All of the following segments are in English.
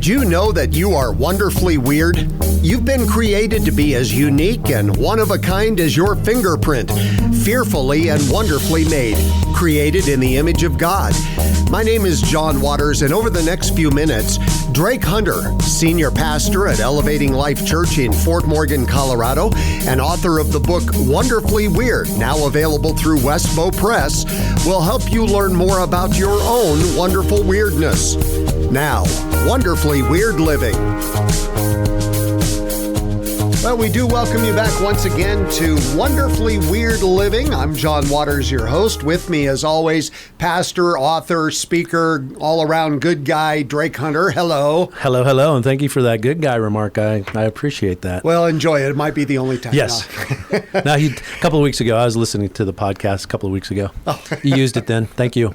Did you know that you are wonderfully weird? You've been created to be as unique and one of a kind as your fingerprint, fearfully and wonderfully made, created in the image of God. My name is John Waters, and over the next few minutes, Drake Hunter, senior pastor at Elevating Life Church in Fort Morgan, Colorado, and author of the book Wonderfully Weird, now available through Westbow Press, will help you learn more about your own wonderful weirdness. Now, Wonderfully Weird Living. Well, we do welcome you back once again to Wonderfully Weird Living. I'm John Waters, your host. With me, as always, pastor, author, speaker, all-around good guy, Drake Hunter. Hello. Hello, and thank you for that good guy remark. I appreciate that. Well, enjoy it. It might be the only time. Yes. Now, a couple of weeks ago, I was listening to the podcast a couple of weeks ago. You used it then. Thank you.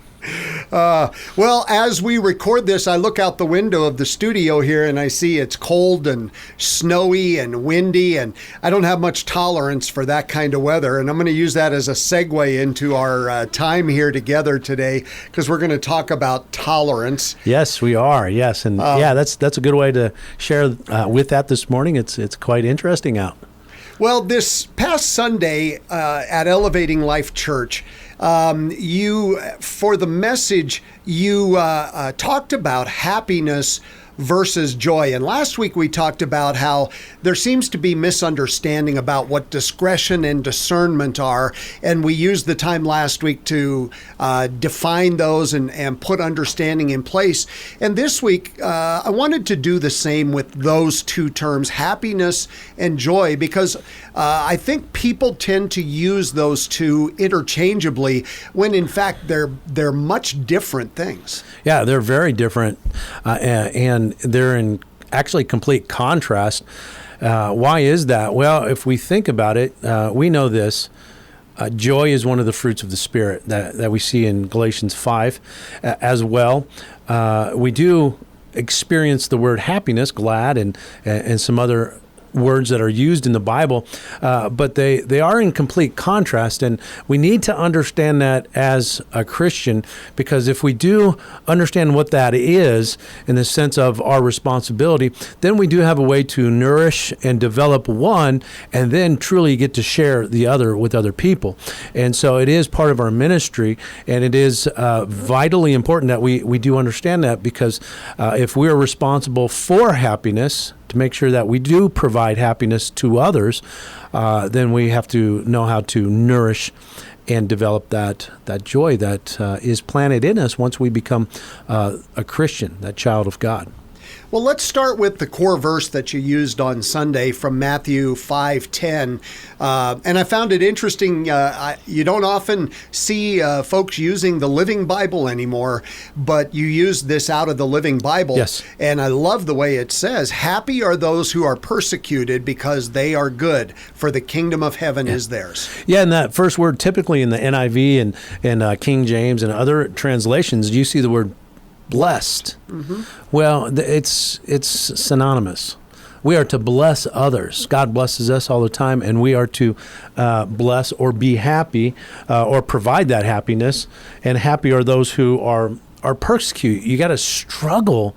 Well, as we record this, I look out the window of the studio here and I see it's cold and snowy and windy, and I don't have much tolerance for that kind of weather. And I'm going to use that as a segue into our time here together today, because we're going to talk about tolerance. Yes, we are. Yes. And that's a good way to share with that this morning. It's quite interesting out. Well, this past Sunday at Elevating Life Church, for the message, you talked about happiness versus joy. And last week we talked about how there seems to be misunderstanding about what discretion and discernment are. And we used the time last week to define those and put understanding in place. And this week, I wanted to do the same with those two terms, happiness and joy, because I think people tend to use those two interchangeably when in fact they're much different things. Yeah, they're very different, and they're in actually complete contrast. Why is that? Well, if we think about it, we know this. Joy is one of the fruits of the Spirit that we see in Galatians 5 as well. We do experience the word happiness, glad, and some other words that are used in the Bible, but they are in complete contrast, and we need to understand that as a Christian, because if we do understand what that is in the sense of our responsibility, then we do have a way to nourish and develop one, and then truly get to share the other with other people. And so it is part of our ministry, and it is vitally important that we do understand that, because if we are responsible for happiness, to make sure that we do provide happiness to others, then we have to know how to nourish and develop that joy that is planted in us once we become a Christian, that child of God. Well, let's start with the core verse that you used on Sunday from Matthew 5:10. And I found it interesting. You don't often see folks using the Living Bible anymore, but you use this out of the Living Bible. Yes. And I love the way it says, happy are those who are persecuted because they are good, for the kingdom of heaven is theirs. Yeah, and that first word, typically in the NIV and King James and other translations, you see the word blessed. Mm-hmm. Well, it's synonymous. We are to bless others. God blesses us all the time, and we are to bless or be happy or provide that happiness. And happy are those who are persecuted. You got to struggle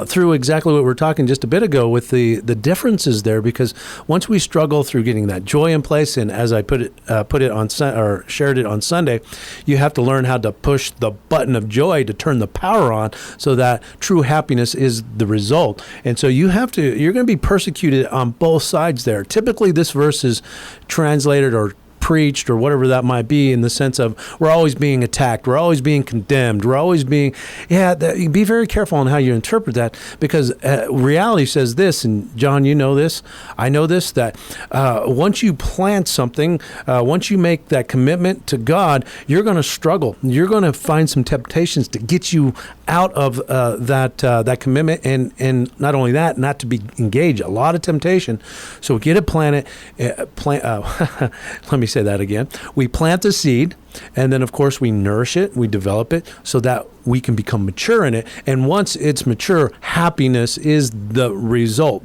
through exactly what we were talking just a bit ago with the differences there, because once we struggle through getting that joy in place, and as I put it on or shared it on Sunday, you have to learn how to push the button of joy to turn the power on, so that true happiness is the result. And so you're going to be persecuted on both sides there. Typically, this verse is translated or preached or whatever that might be in the sense of we're always being attacked, we're always being condemned, we're always being, be very careful on how you interpret that, because reality says this, and John, you know this, I know this, that once you plant something, once you make that commitment to God, you're going to struggle. You're going to find some temptations to get you out of that commitment, and not only that, not to be engaged. A lot of temptation. So get it planted. Let me say that again. We plant the seed, and then, of course, we nourish it, we develop it so that we can become mature in it. And once it's mature, happiness is the result,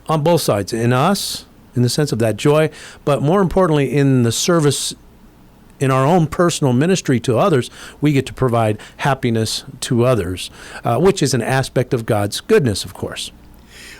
on both sides, in us, in the sense of that joy, but more importantly, in the service in our own personal ministry to others, we get to provide happiness to others, which is an aspect of God's goodness, of course.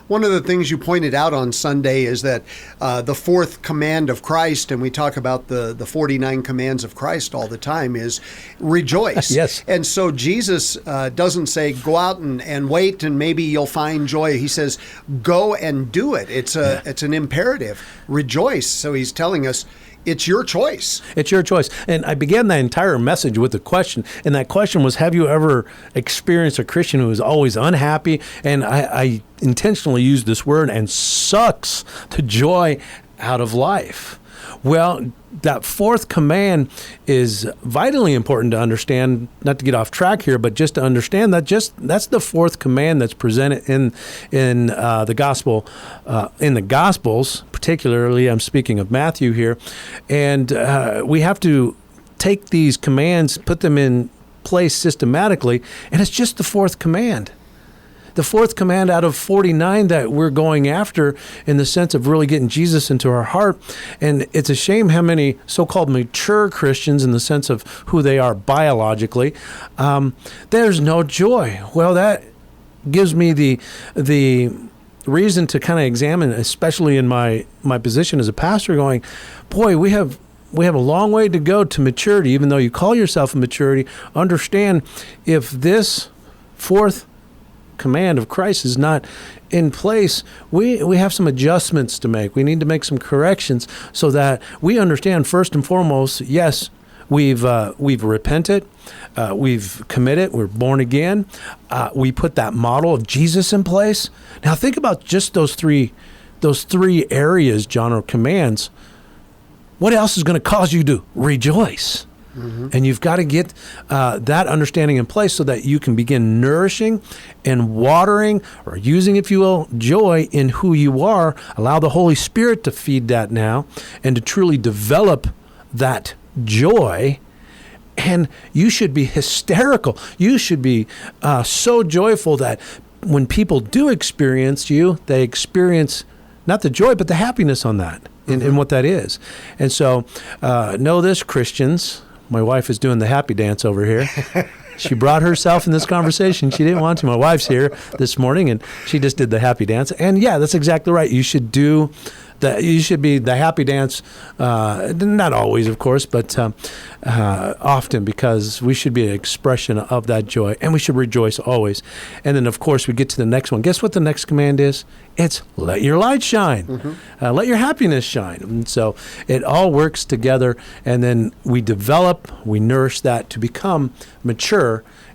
One of the things you pointed out on Sunday is that the fourth command of Christ, and we talk about the 49 commands of Christ all the time, is rejoice. Yes. And so Jesus doesn't say, go out and wait and maybe you'll find joy. He says, go and do it. It's an imperative. Rejoice. So he's telling us, it's your choice. It's your choice. And I began that entire message with a question. And that question was, have you ever experienced a Christian who is always unhappy? And I intentionally used this word, and sucks the joy out of life. Well, that fourth command is vitally important to understand, not to get off track here, but just to understand that that's the fourth command that's presented in the gospel, in the Gospels, particularly. I'm speaking of Matthew here, and we have to take these commands, put them in place systematically, and it's just the fourth command. The fourth command out of 49 that we're going after in the sense of really getting Jesus into our heart. And it's a shame how many so-called mature Christians, in the sense of who they are biologically, there's no joy. Well, that gives me the reason to kind of examine, especially in my position as a pastor, going, boy, we have a long way to go to maturity. Even though you call yourself a maturity, understand, if this fourth command of Christ is not in place, we have some adjustments to make. We need to make some corrections so that we understand, first and foremost, yes, we've repented, we've committed, we're born again, we put that model of Jesus in place. Now think about just those three areas, John, or commands. What else is going to cause you to rejoice? Mm-hmm. And you've got to get that understanding in place so that you can begin nourishing and watering, or using, if you will, joy in who you are. Allow the Holy Spirit to feed that now and to truly develop that joy. And you should be hysterical. You should be so joyful that when people do experience you, they experience not the joy, but the happiness on that, in what that is. And so know this, Christians. My wife is doing the happy dance over here. She brought herself in this conversation. She didn't want to. My wife's here this morning, and she just did the happy dance. And yeah, that's exactly right. You should do that. You should be the happy dance. Not always, of course, but often, because we should be an expression of that joy, and we should rejoice always. And then, of course, we get to the next one. Guess what the next command is? It's let your light shine. Mm-hmm. Let your happiness shine. And so it all works together, and then we develop, we nourish that to become mature.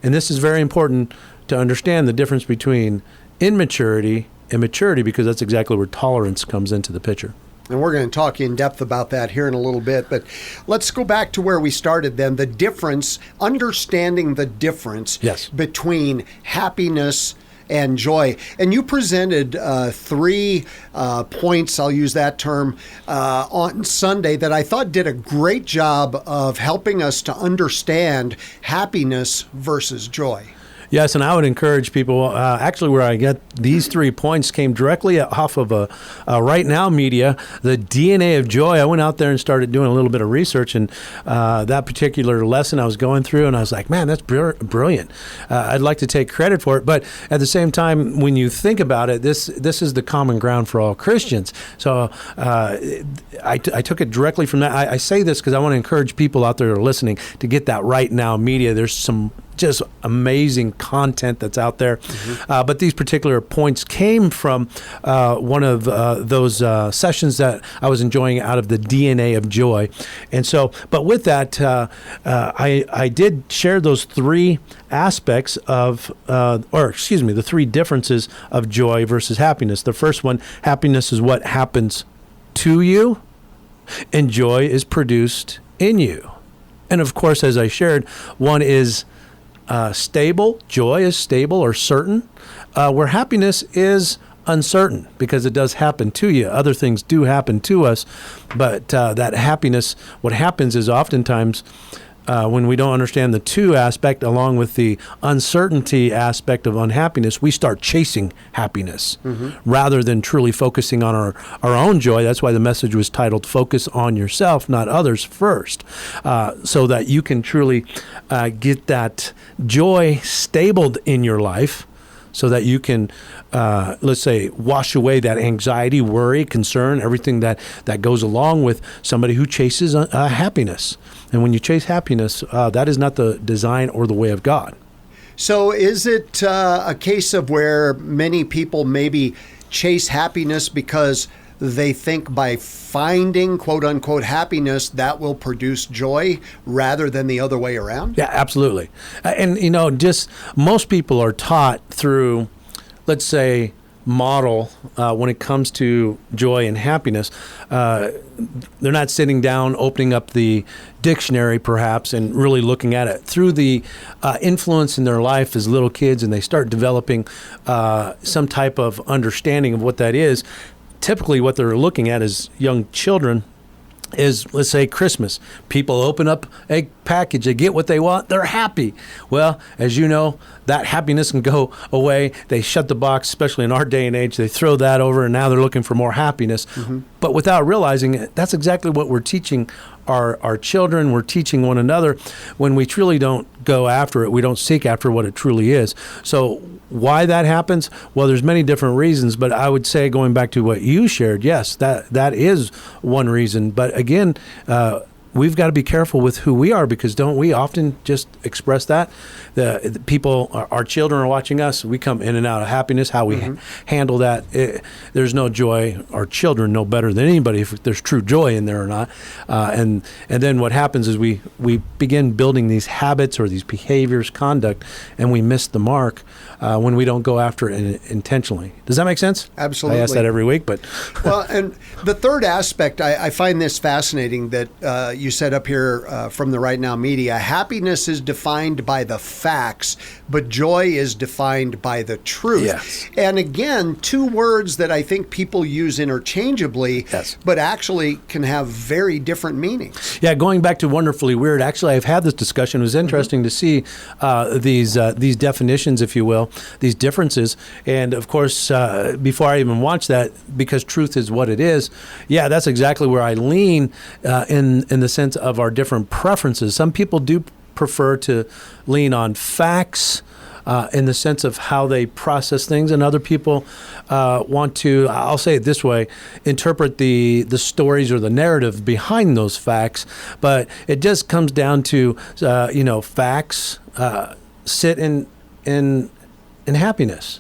And this is very important to understand the difference between immaturity and maturity, because that's exactly where tolerance comes into the picture. And we're going to talk in depth about that here in a little bit. But let's go back to where we started then. The difference, understanding the difference between happiness and joy. And you presented 3 points, I'll use that term, on Sunday that I thought did a great job of helping us to understand happiness versus joy. Yes, and I would encourage people, actually where I get these 3 points came directly off of a Right Now Media, the DNA of Joy. I went out there and started doing a little bit of research, and that particular lesson I was going through, and I was like, man, that's brilliant. I'd like to take credit for it, but at the same time, when you think about it, this is the common ground for all Christians. So I took it directly from that. I say this because I want to encourage people out there who are listening to get that Right Now Media. There's some just amazing content that's out there. Mm-hmm. But these particular points came from one of those sessions that I was enjoying out of the DNA of Joy. And so, but with that, I did share those 3 aspects of, the 3 differences of joy versus happiness. The first one, happiness is what happens to you, and joy is produced in you. And of course, as I shared, one is stable. Joy is stable or certain, where happiness is uncertain, because it does happen to you. Other things do happen to us, but that happiness, what happens is oftentimes when we don't understand the two aspect along with the uncertainty aspect of unhappiness, we start chasing happiness rather than truly focusing on our own joy. That's why the message was titled Focus on Yourself, Not Others First, so that you can truly get that joy stabled in your life, so that you can, let's say, wash away that anxiety, worry, concern, everything that goes along with somebody who chases happiness. And when you chase happiness, that is not the design or the way of God. So is it a case of where many people maybe chase happiness because they think by finding quote unquote happiness that will produce joy rather than the other way around? Yeah, absolutely. And, just most people are taught through, let's say, model when it comes to joy and happiness. They're not sitting down, opening up the dictionary perhaps, and really looking at it through the influence in their life as little kids, and they start developing some type of understanding of what that is. Typically what they're looking at as young children is, let's say, Christmas. People open up a package, they get what they want, they're happy. Well, as you know, that happiness can go away. They shut the box, especially in our day and age. They throw that over, and now they're looking for more happiness. But without realizing it, that's exactly what we're teaching our children. We're teaching one another. When we truly don't go after it, we don't seek after what it truly is. So why that happens? Well, there's many different reasons, but I would say, going back to what you shared, yes, that is one reason. But again, we've got to be careful with who we are, because don't we often just express that? The people, our children are watching us. We come in and out of happiness. How we handle that, there's no joy. Our children know better than anybody if there's true joy in there or not. And then what happens is we begin building these habits or these behaviors, conduct, and we miss the mark when we don't go after it intentionally. Does that make sense? Absolutely. I ask that every week, but well, and the third aspect, I find this fascinating that you set up here from the Right Now Media. Happiness is defined by the facts, but joy is defined by the truth. Yes. And again, two words that I think people use interchangeably, Yes. but actually can have very different meanings. yeah, going back to Wonderfully Weird, actually, I've had this discussion. It was interesting to see these definitions, if you will, these differences. And of course, before I even watched that, because truth is what it is, yeah, that's exactly where I lean in the sense of our different preferences. Some people do prefer to lean on facts in the sense of how they process things, and other people want to, I'll say it this way, interpret the stories or the narrative behind those facts. But it just comes down to facts sit in happiness.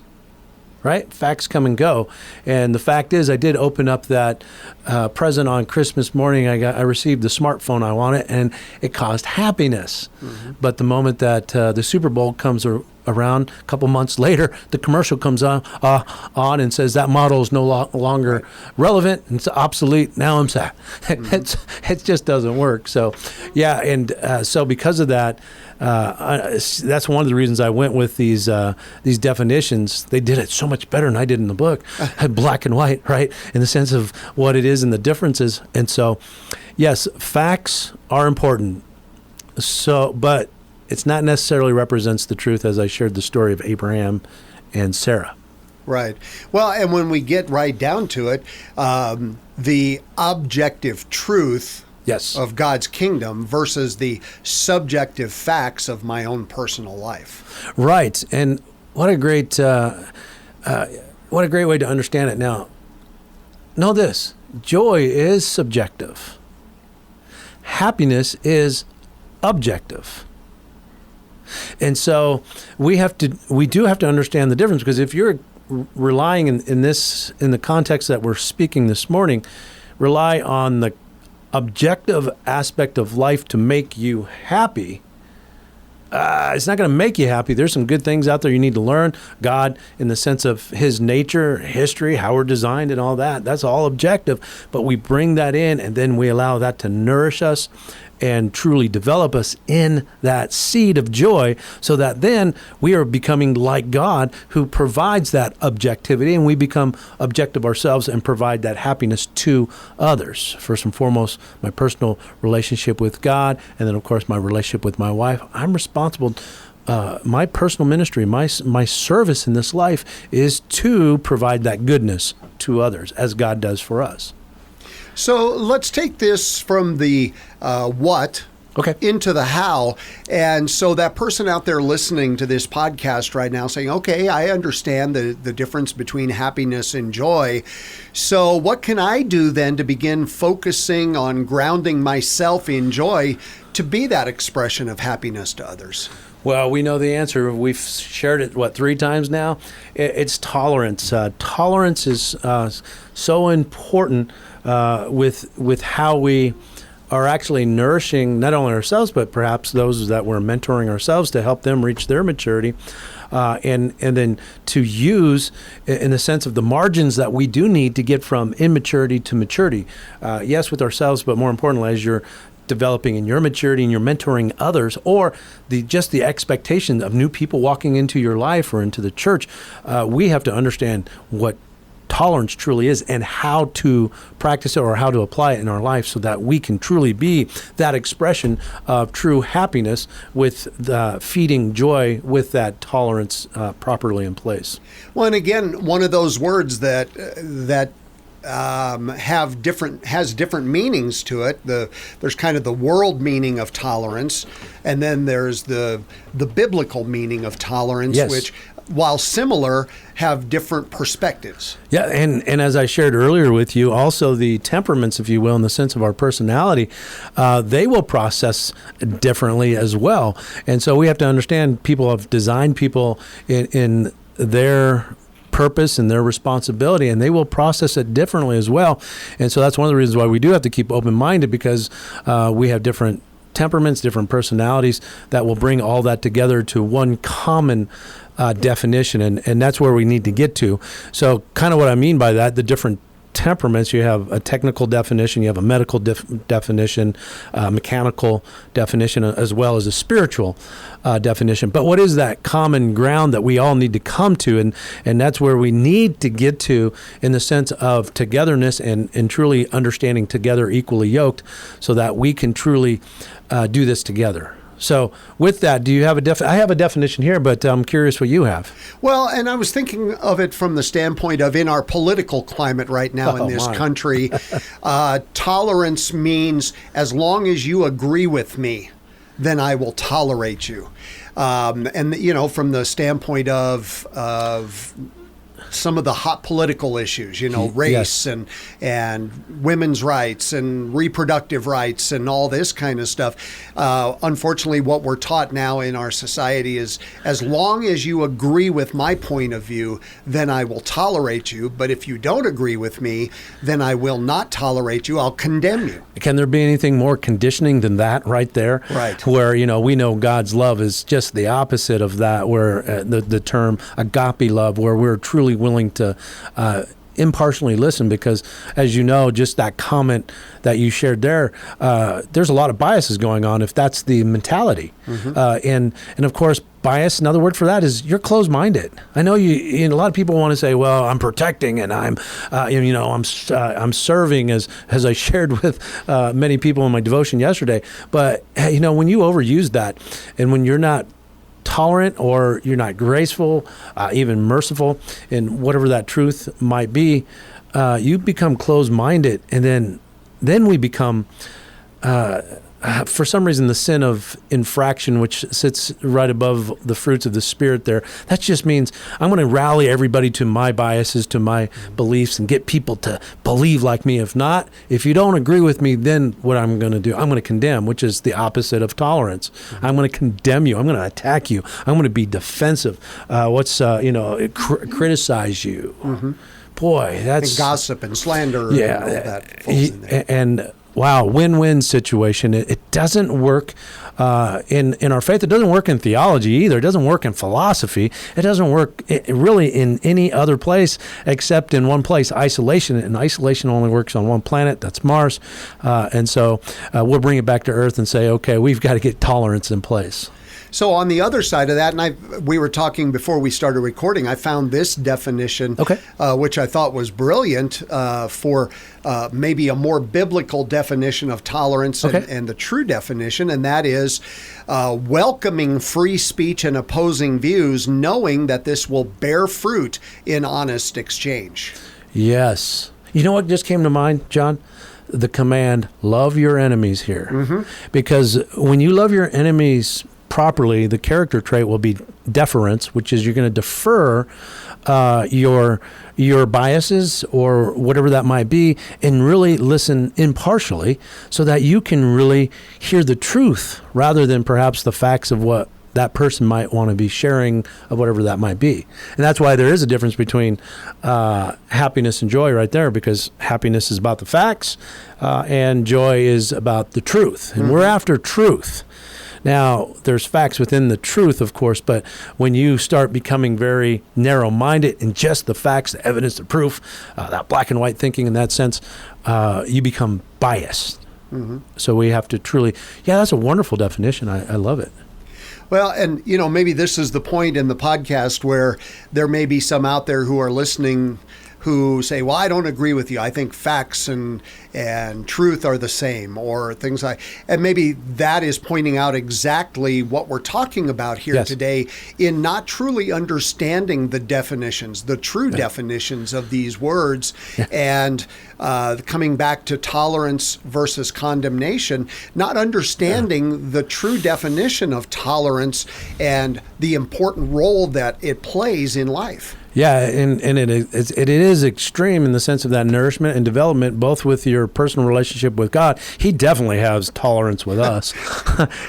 Right? Facts come and go. And the fact is, I did open up that present on Christmas morning. I received the smartphone I wanted, and it caused happiness. But the moment that the Super Bowl comes around, a couple months later, the commercial comes on and says that model is no longer relevant and it's obsolete. Now I'm sad. It just doesn't work. So, yeah, and so because of that, that's one of the reasons I went with these definitions. They did it so much better than I did in the book. Black and white, right? In the sense of what it is and the differences. And so, yes, facts are important. So, but it's not necessarily represents the truth, as I shared the story of Abraham and Sarah. Right. Well, and when we get right down to it, the objective truth Yes. of God's kingdom versus the subjective facts of my own personal life. Right. And what a great way to understand it. Now, know this: joy is subjective. Happiness is objective. And so we do have to understand the difference, because if you're relying in the context that we're speaking this morning, rely on the objective aspect of life to make you happy, it's not going to make you happy. There's some good things out there you need to learn. God, in the sense of his nature, history, how we're designed and all that, that's all objective. But we bring that in, and then we allow that to nourish us and truly develop us in that seed of joy, so that then we are becoming like God, who provides that objectivity, and we become objective ourselves and provide that happiness to others. First and foremost, my personal relationship with God, and then of course my relationship with my wife. I'm responsible. My personal ministry, my service in this life is to provide that goodness to others as God does for us. So let's take this from the what into the how. And so that person out there listening to this podcast right now saying, okay, I understand the difference between happiness and joy. So what can I do then to begin focusing on grounding myself in joy to be that expression of happiness to others? Well, we know the answer. We've shared it, 3 times now? It's tolerance. Tolerance is so important with how we are actually nourishing not only ourselves, but perhaps those that we're mentoring ourselves to help them reach their maturity. And then to use in the sense of the margins that we do need to get from immaturity to maturity. Yes, with ourselves, but more importantly, as you're developing in your maturity and you're mentoring others, or just the expectation of new people walking into your life or into the church, we have to understand what tolerance truly is and how to practice it or how to apply it in our life, so that we can truly be that expression of true happiness with feeding joy with that tolerance properly in place. Well, and again, one of those words that has different meanings to it. There's kind of the world meaning of tolerance, and then there's the biblical meaning of tolerance, yes, which, while similar, have different perspectives. Yeah, and as I shared earlier with you, also the temperaments, if you will, in the sense of our personality, they will process differently as well. And so we have to understand people have designed people in their purpose and their responsibility, and they will process it differently as well. And so that's one of the reasons why we do have to keep open-minded, because we have different temperaments, different personalities that will bring all that together to one common definition, and that's where we need to get to. So kind of what I mean by that, the different temperaments, you have a technical definition, you have a medical definition, mechanical definition, as well as a spiritual definition. But what is that common ground that we all need to come to? And that's where we need to get to, in the sense of togetherness and truly understanding together equally yoked, so that we can truly do this together. So with that, do you have I have a definition here, but I'm curious what you have. Well, and I was thinking of it from the standpoint of, in our political climate right now in this country, tolerance means as long as you agree with me, then I will tolerate you. And, you know, from the standpoint of some of the hot political issues, you know, race, yes, and women's rights and reproductive rights and all this kind of stuff. Unfortunately, what we're taught now in our society is, as long as you agree with my point of view, then I will tolerate you. But if you don't agree with me, then I will not tolerate you. I'll condemn you. Can there be anything more conditioning than that right there? Right. Where, you know, we know God's love is just the opposite of that, where the term agape love, where we're truly willing to impartially listen, because, as you know, just that comment that you shared there, there's a lot of biases going on if that's the mentality. Mm-hmm. And of course, bias, another word for that is you're closed-minded. I know a lot of people want to say, well, I'm protecting and I'm serving, as I shared with many people in my devotion yesterday. But, you know, when you overuse that, and when you're not tolerant, or you're not graceful, even merciful in whatever that truth might be, you become closed-minded, and then we become for some reason the sin of infraction, which sits right above the fruits of the Spirit there. That just means I'm going to rally everybody to my biases, to my beliefs, and get people to believe like me. If you don't agree with me, then what I'm going to do, I'm going to condemn, which is the opposite of tolerance. Mm-hmm. I'm going to condemn you. I'm going to attack you. I'm going to be defensive. Criticize you. Mm-hmm. Boy, that's... And gossip and slander, yeah, and all that falls in there. And wow, win-win situation. It doesn't work in our faith. It doesn't work in theology either. It doesn't work in philosophy. It doesn't work really in any other place except in one place, isolation. And isolation only works on one planet. That's Mars. And so we'll bring it back to Earth and say, okay, we've got to get tolerance in place. So on the other side of that, and we were talking before we started recording, I found this definition, which I thought was brilliant for maybe a more biblical definition of tolerance and the true definition, and that is welcoming free speech and opposing views, knowing that this will bear fruit in honest exchange. Yes. You know what just came to mind, John? The command, love your enemies here. Mm-hmm. Because when you love your enemies properly, the character trait will be deference, which is you're going to defer your biases or whatever that might be, and really listen impartially so that you can really hear the truth rather than perhaps the facts of what that person might want to be sharing of whatever that might be. And that's why there is a difference between happiness and joy right there, because happiness is about the facts and joy is about the truth. And we're after truth. Now, there's facts within the truth, of course, but when you start becoming very narrow-minded in just the facts, the evidence, the proof, that black and white thinking in that sense, you become biased. Mm-hmm. So we have to truly, that's a wonderful definition. I love it. Well, and, maybe this is the point in the podcast where there may be some out there who are listening who say, well, I don't agree with you. I think facts and truth are the same, or things like, and maybe that is pointing out exactly what we're talking about here today in not truly understanding the definitions, the true definitions of these words, and coming back to tolerance versus condemnation, not understanding the true definition of tolerance and the important role that it plays in life. Yeah, and it is extreme in the sense of that nourishment and development, both with your personal relationship with God. He definitely has tolerance with us.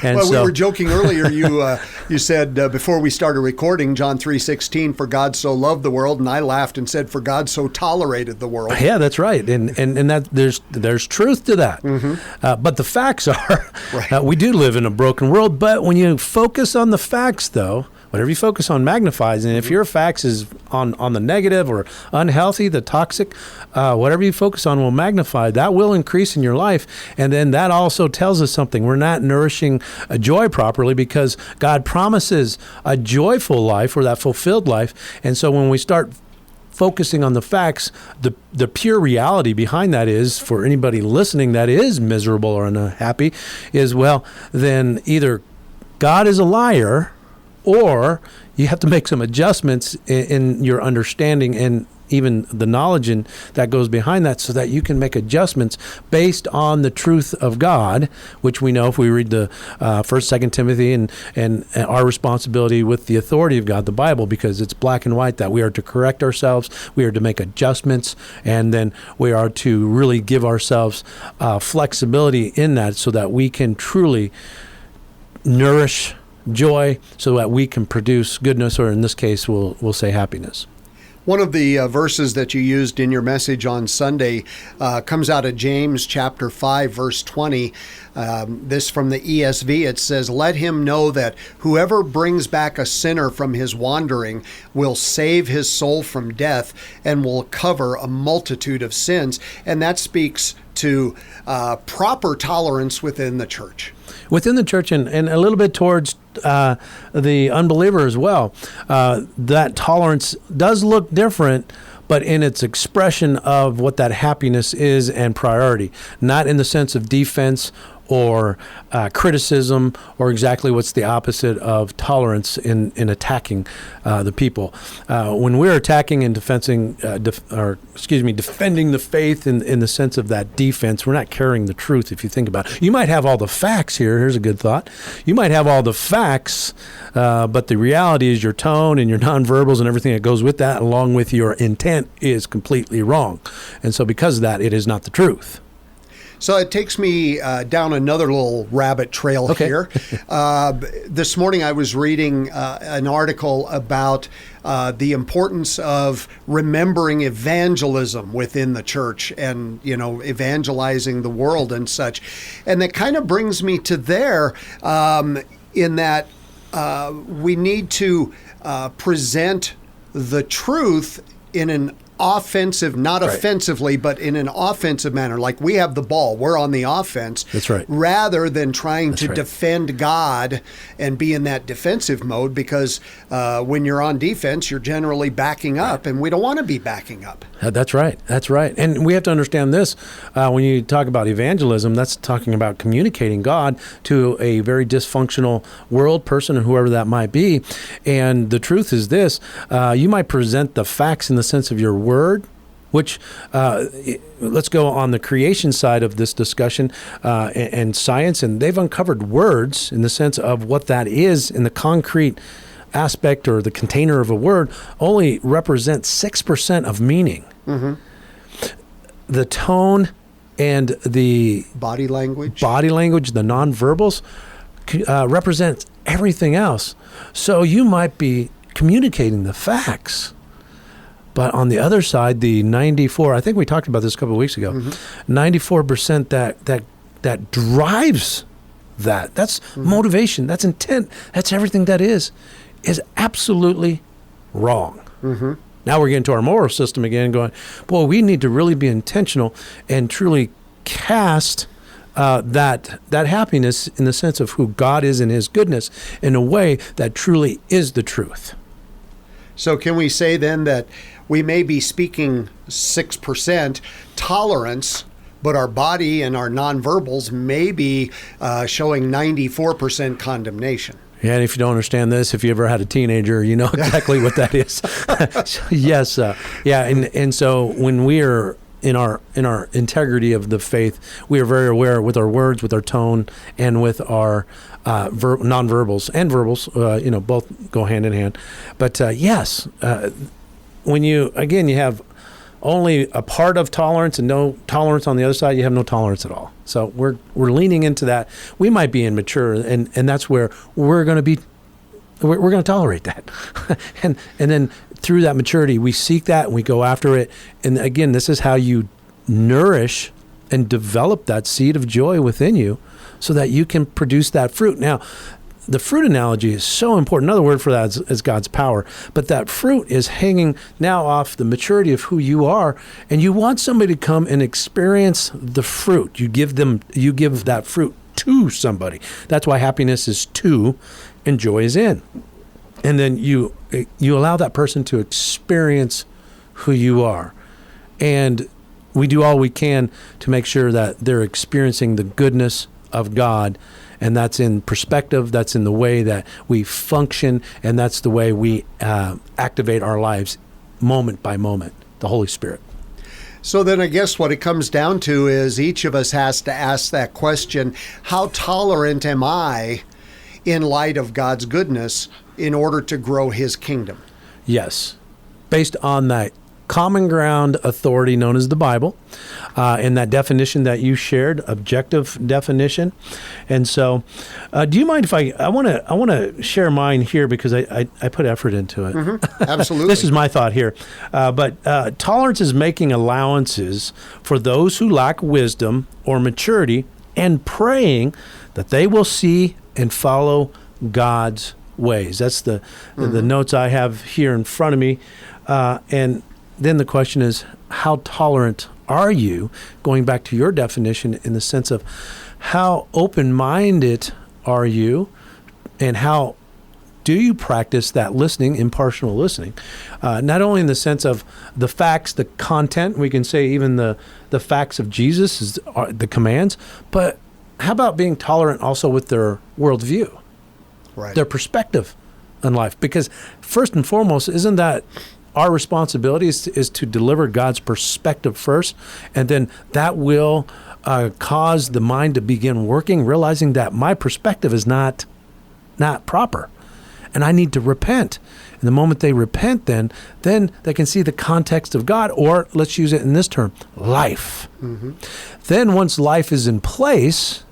And we were joking earlier. You said before we started recording, John 3:16, for God so loved the world, and I laughed and said, for God so tolerated the world. Yeah, that's right, and that there's truth to that. Mm-hmm. But the facts are, we do live in a broken world. But when you focus on the facts, though, whatever you focus on magnifies. And if your facts is on the negative or unhealthy, the toxic, whatever you focus on will magnify. That will increase in your life. And then that also tells us something. We're not nourishing a joy properly, because God promises a joyful life, or that fulfilled life. And so when we start focusing on the facts, the pure reality behind that is, for anybody listening that is miserable or unhappy, is, well, then either God is a liar, or you have to make some adjustments in your understanding and even the knowledge that goes behind that, so that you can make adjustments based on the truth of God, which we know if we read the 1st, 2nd Timothy and our responsibility with the authority of God, the Bible, because it's black and white that we are to correct ourselves, we are to make adjustments, and then we are to really give ourselves flexibility in that, so that we can truly nourish joy, so that we can produce goodness, or in this case, we'll say happiness. One of the verses that you used in your message on Sunday comes out of James chapter 5, verse 20. This from the ESV. It says, let him know that whoever brings back a sinner from his wandering will save his soul from death and will cover a multitude of sins. And that speaks to proper tolerance within the church. Within the church, and a little bit towards the unbeliever as well. That tolerance does look different, but in its expression of what that happiness is and priority, not in the sense of defense or criticism, or exactly what's the opposite of tolerance in attacking the people. When we're attacking and defending the faith in the sense of that defense, we're not carrying the truth. If you think about it, you might have all the facts here. Here's a good thought. You might have all the facts, but the reality is your tone and your nonverbals and everything that goes with that, along with your intent, is completely wrong. And so because of that, it is not the truth. So it takes me down another little rabbit trail here. This morning I was reading an article about the importance of remembering evangelism within the church and, evangelizing the world and such. And that kind of brings me to there in that we need to present the truth in an offensive, not offensively, but in an offensive manner. Like we have the ball, we're on the offense. That's right. Rather than trying to defend God and be in that defensive mode, because when you're on defense, you're generally backing up, and we don't want to be backing up. That's right. That's right. And we have to understand this. When you talk about evangelism, that's talking about communicating God to a very dysfunctional world, person, or whoever that might be. And the truth is this, you might present the facts in the sense of your word, which let's go on the creation side of this discussion and science, and they've uncovered words in the sense of what that is in the concrete aspect or the container of a word only represents 6% of meaning. Mm-hmm. The tone and the body language, the nonverbals represents everything else. So you might be communicating the facts, but on the other side, the 94, I think we talked about this a couple of weeks ago, 94% that drives that's motivation, that's intent, that's everything that is absolutely wrong. Mm-hmm. Now we're getting to our moral system again, going, boy, we need to really be intentional and truly cast that happiness in the sense of who God is and His goodness in a way that truly is the truth. So can we say then that we may be speaking 6% tolerance, but our body and our nonverbals may be showing 94% condemnation? Yeah, and if you don't understand this, if you ever had a teenager, you know exactly what that is. So, yes, and so when we are in our integrity of the faith, we are very aware with our words, with our tone, and with our nonverbals and verbals. Both go hand in hand. But yes, when you have only a part of tolerance and no tolerance on the other side, you have no tolerance at all. So we're leaning into that. We might be immature, and that's where we're going to tolerate that. and then through that maturity, we seek that and we go after it. And again, this is how you nourish and develop that seed of joy within you so that you can produce that fruit. Now, the fruit analogy is so important. Another word for that is God's power. But that fruit is hanging now off the maturity of who you are, and you want somebody to come and experience the fruit. You give that fruit to somebody. That's why happiness is to and joy is in. And then you allow that person to experience who you are. And we do all we can to make sure that they're experiencing the goodness of God. And that's in perspective, that's in the way that we function, and that's the way we activate our lives moment by moment, the Holy Spirit. So then I guess what it comes down to is each of us has to ask that question, how tolerant am I in light of God's goodness in order to grow His kingdom? Yes, based on that common ground authority known as the Bible, and that definition that you shared, objective definition. And so, do you mind if I want to share mine here because I put effort into it. Mm-hmm. Absolutely. This is my thought here. But tolerance is making allowances for those who lack wisdom or maturity and praying that they will see and follow God's ways. That's the notes I have here in front of me. And then the question is, how tolerant are you, going back to your definition in the sense of how open-minded are you, and how do you practice that listening, impartial listening? Not only in the sense of the facts, the content, we can say even the facts of Jesus, the commands, but how about being tolerant also with their worldview, right, their perspective on life? Because first and foremost, isn't that our responsibility is to deliver God's perspective first, and then that will cause the mind to begin working, realizing that my perspective is not proper. and I need to repent. And the moment they repent, then they can see the context of God, or let's use it in this term, life. Then once life is in place,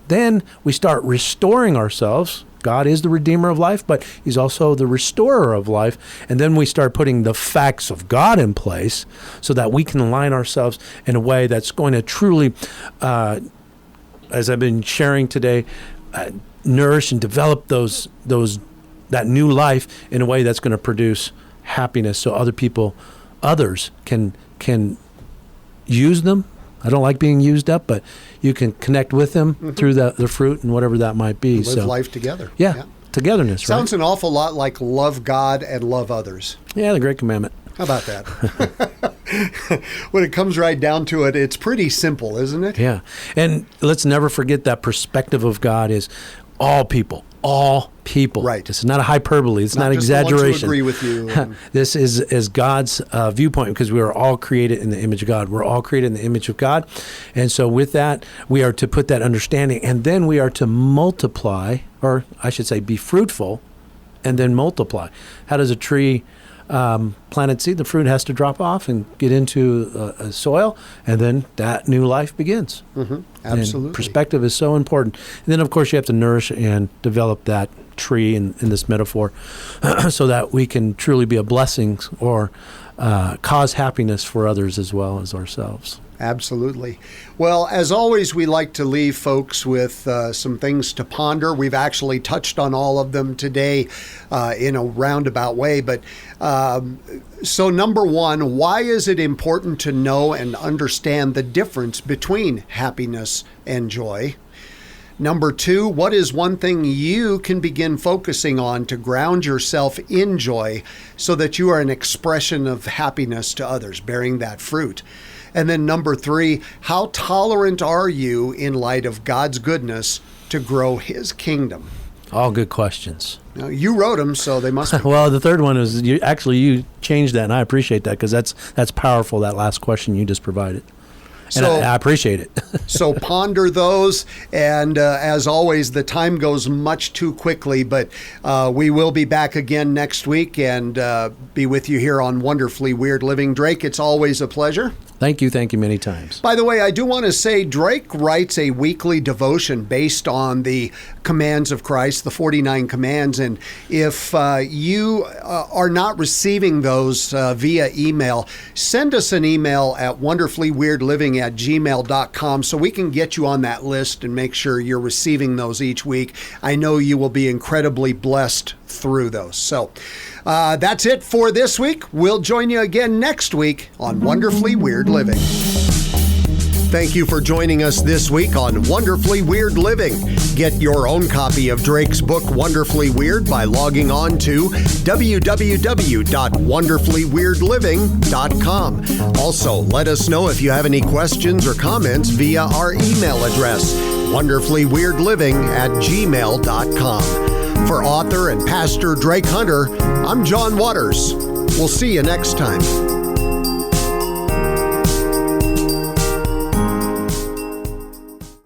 then we start restoring ourselves. God is the redeemer of life, but he's also the restorer of life. And then we start putting the facts of God in place so that we can align ourselves in a way that's going to truly, as I've been sharing today, nourish and develop that new life in a way that's going to produce happiness so others can use them. I don't like being used up, but you can connect with them through the fruit and whatever that might be. Live life together. Yeah. Togetherness, right? Sounds an awful lot like love God and love others. Yeah, the great commandment. How about that? When it comes right down to it, it's pretty simple, isn't it? Yeah. And let's never forget that perspective of God is all people. Right. This is not a hyperbole. It's not just the ones who exaggeration. agree with you. This is God's viewpoint, because we are all created in the image of God. We're all created in the image of God. And so with that, we are to put that understanding, and then we are to multiply, or I should say be fruitful, and then multiply. How does a tree planted seed? The fruit has to drop off and get into soil, and then that new life begins. Absolutely. And perspective is so important. And then, of course, you have to nourish and develop that tree in this metaphor so that we can truly be a blessing or cause happiness for others as well as ourselves. Absolutely. Well, as always, we like to leave folks with some things to ponder. We've actually touched on all of them today in a roundabout way. But so number one, why is it important to know and understand the difference between happiness and joy? Number two, what is one thing you can begin focusing on to ground yourself in joy so that you are an expression of happiness to others, bearing that fruit? And then number three, how tolerant are you in light of God's goodness to grow his kingdom? All good questions. Now, you wrote them, so they must be. Well, the third one is you changed that, and I appreciate that, because that's powerful, that last question you just provided. And I appreciate it. So ponder those. And as always, the time goes much too quickly, but we will be back again next week and be with you here on Wonderfully Weird Living. Drake, it's always a pleasure. Thank you many times. By the way, I do want to say Drake writes a weekly devotion based on the commands of Christ, the 49 commands. And if you are not receiving those via email, send us an email at wonderfullyweirdliving@gmail.com so we can get you on that list and make sure you're receiving those each week. I know you will be incredibly blessed through those. So that's it for this week. We'll join you again next week on Wonderfully Weird Living. Thank you for joining us this week on Wonderfully Weird Living. Get your own copy of Drake's book, Wonderfully Weird, by logging on to www.wonderfullyweirdliving.com. Also, let us know if you have any questions or comments via our email address, wonderfullyweirdliving@gmail.com. For author and pastor Drake Hunter, I'm John Waters. We'll see you next time.